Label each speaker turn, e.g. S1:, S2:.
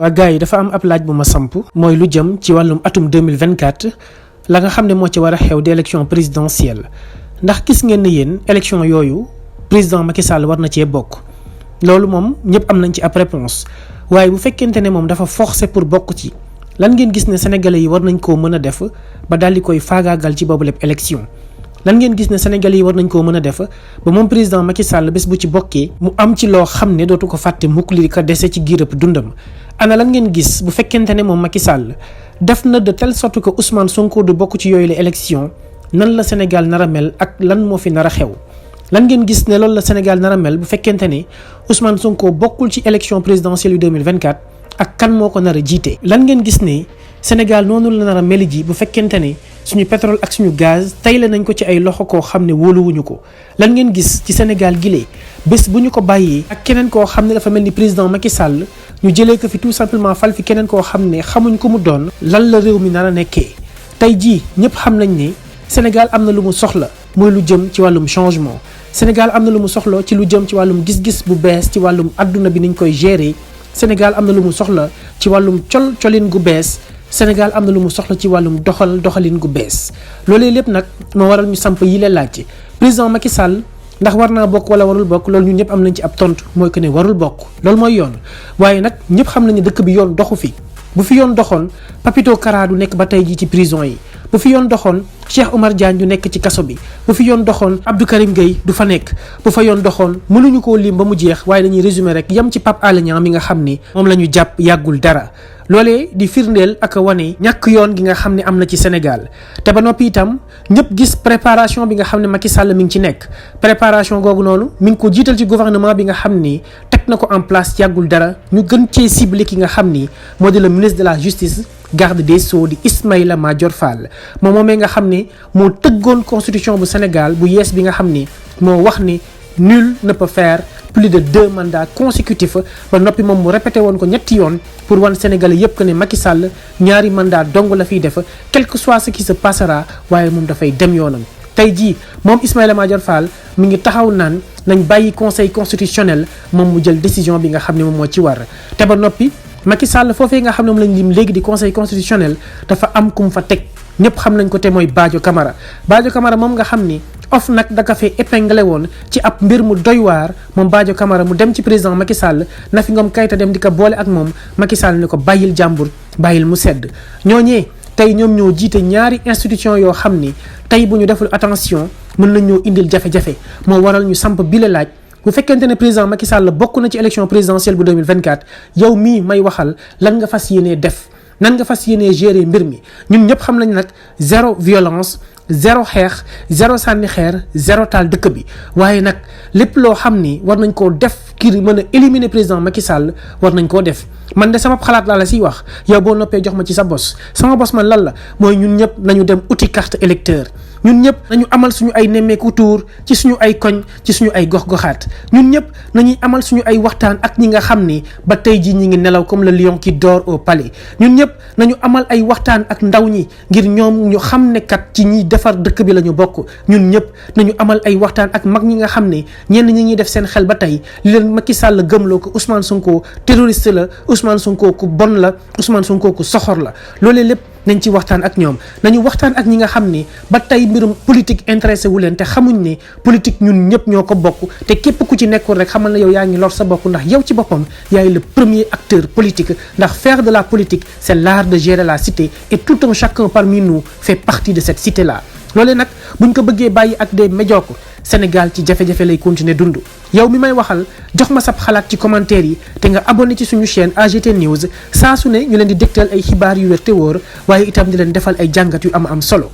S1: waa gars yi dafa am ab laaj bu ma samp mooy lu jëm ci wàllum atum 2024 la nga xam ne moo ci war a xew di élection présidentielle ndax gis ngeen ne yéen élection yooyu président Macky Sall war na cee bokk loolu moom ñëpp am nañ ci ab réponse waaye bu fekkente ne moom dafa forcé pour bokk ci lan ngeen gis ne sénégalais yi war nañ koo mën a def ba daal di koy faagaagal ci boobu lépp élection lan ngeen gis ne sénégalais yi war nañ koo mën a def ba moom président Macky Sall bés bu ci bokkee mu am ci loo xam ne dootu ko fàtte mukk li ko dese ci giirëb dundam ana lan ngeen gis bu fekkente ne moom Macky Sall def na de telle sorte que Ousmane Sonko du bokk ci yooyu la élection nan la Sénégal nar a mel ak lan moo fi nar a xew lan ngeen gis ne loolu la Sénégal nar a mel bu fekkente ne Ousmane Sonko bokkul ci élection présidentielle yu 2024 ak kan moo ko nar a jiite. lan ngeen gis ne Sénégal noonu la nar a mel ji bu fekkente ne suñu pétrole ak suñu gaz tayle nañ ko ci ay loxo koo xam ne wóoluwuñu ko lan ngeen gis ci Sénégal gile bés bu ñu ko bàyyee ak keneen koo xam ne dafa mel ni président Macky Sall ñu jëlee ko fi tout simplement fal fi keneen koo xam ne xamuñ ko mu doon lan la réew mi nar a nekkee. tey jii ñëpp xam nañ ne Sénégal am na lu mu soxla mooy lu jëm ci wàllum changement Sénégal am na lu mu soxla ci lu jëm ci wàllum gis-gis bu bees ci wàllum adduna bi niñ koy gérer Sénégal am na lu mu soxla ci wàllum colin gu bees Sénégal am na lu mu soxla ci wàllum doxalin gu bees loolee lépp nag moo waral ñu samp yi leen laaj président Macky Sall ndax war naa bokk wala warul bokk loolu ñun ñëpp am nañ ci ab tontu mooy que ne warul bokk loolu mooy yoon waaye nag ñëpp xam nañu dëkk bi yoon doxu fi bu fi yoon doxoon Papito Kara du nekk ba tey jii ci prison yi bu fi yoon doxoon Cheikh Oumar Diagne du nekk ci kaso bi bu fi yoon doxoon Abdou Karim Gueye du fa nekk bu fa yoon doxoon mënuñu koo lim ba mu jeex waaye dañuy résumé rek yam ci Pape Alé Niang mi nga xam ni moom la ñu jàpp yàggul dara loolee di firndeel ak wane ñàkk yoon gi nga xam ne am na ci Sénégal te ba noppi itam ñëpp gis préparation bi nga xam ne Macky Sall mi ngi ci nekk préparation googu noonu mi ngi ko jiital ci gouvernement bi nga xam ni teg na ko en place yàggul dara ñu gën cee ciblé ki nga xam ni moo di le ministre de la justice garde des Sceaux di Ismaïla Madior Fall moom moomee nga xam ne moo tëggoon constitution bu Sénégal bu yees bi nga xam ni moo wax ni nul ne peut faire plus de 2 mandats consécutifs ba noppi moom mu répété woon ko ñetti yoon pour wan Sénégalais yëpp que ne Macky Sall ñaari mandat dong la fiy def quel que soit ce qui se passera waaye moom dafay dem yoonam. tey jii moom Ismaïla Madior Fall mi ngi taxaw naan nañ bàyyi conseil constitutionnel moom mu jël décision bi nga xam ne moom moo ci war te ba noppi Macky Sall foofee nga xam ne moom lañ lim léegi di conseil constitutionnel dafa am kum fa teg ñëpp xam nañ ko te mooy Badio Camara moom nga xam ni OFNAC da ka fee épinglé woon ci ab mbir mu doy waar moom Badio Camara mu dem ci président Macky Sall Nafi Ngom Keïta dem di ko boole ak moom Macky Sall ni ko bàyyil jàmbur bàyyil mu sedd ñooñee tey ñoom ñoo jiite ñaari institution yoo xam ni tey bu ñu deful attention mën nañ ñoo indil jafe-jafe moo waral ñu samp bile laaj bu fekkente ne président Macky Sall bokk na ci élection présidentielle bu 2024 yow mii may waxal lan nga fas yéenee def nan nga fas yéenee gérer mbir mi ñun ñëpp xam nañ nag zéro violence zéro xeex zéro sànni xeer zéro taal dëkk bi waaye nag lépp loo xam ni war nañ koo def kii mën a éliminer président Macky Sall war nañ koo def man de sama xalaat laa la siy wax yow boo noppee jox ma ci sa bos sama bos man lan la mooy ñun ñëpp nañu dem uti carte électeur ñun ñëpp nañu amal suñu ay nemmeeku tour ci suñu ay koñ ci suñu ay gox-goxaat ñun ñëpp nañuy amal suñu ay waxtaan ak ñi nga xam ni ba tey jii ñi ngi nelaw comme le lion qui dort au palais ñun ñëpp nañu amal ay waxtaan ak ndaw ñi ngir ñoom ñu xam ne kat ci ñiy defar dëkk bi la ñu bokk ñun ñëpp nañu amal ay waxtaan ak mag ñi nga xam ne ñenn ñi ngi def seen xel ba tey li leen Macky Sall gëmloo ko Ousmane Sonko terroriste la Ousmane Sonko ku bon la Ousmane Sonko ku soxor la loolee lépp nañ ci waxtaan ak ñoom nañu waxtaan ak ñi nga xam ni ba tey mbirum politique intéressé wu leen te xamuñ ne politique ñun ñëpp ñoo ko bokk te képp ku ci nekkul rek xamal na yow yaa ngi lor sa bopp ndax yow ci boppam yaay le premier acteur politique ndax faire de la politique c'est l'art de gérer la cité et tout un chacun parmi nous fait partie de cette cité là loolee nag buñ ko bëggee bàyyi ak des médiocres Sénégal ci jafe-jafe lay continuer dund yow mi may waxal jox ma sab xalaat ci commentaire yi te nga abonné ci suñu chaîne AGT News saa su ne ñu leen di dégtal ay xibaar yu wér te wóor waaye itam di leen defal ay jàngat yu am solo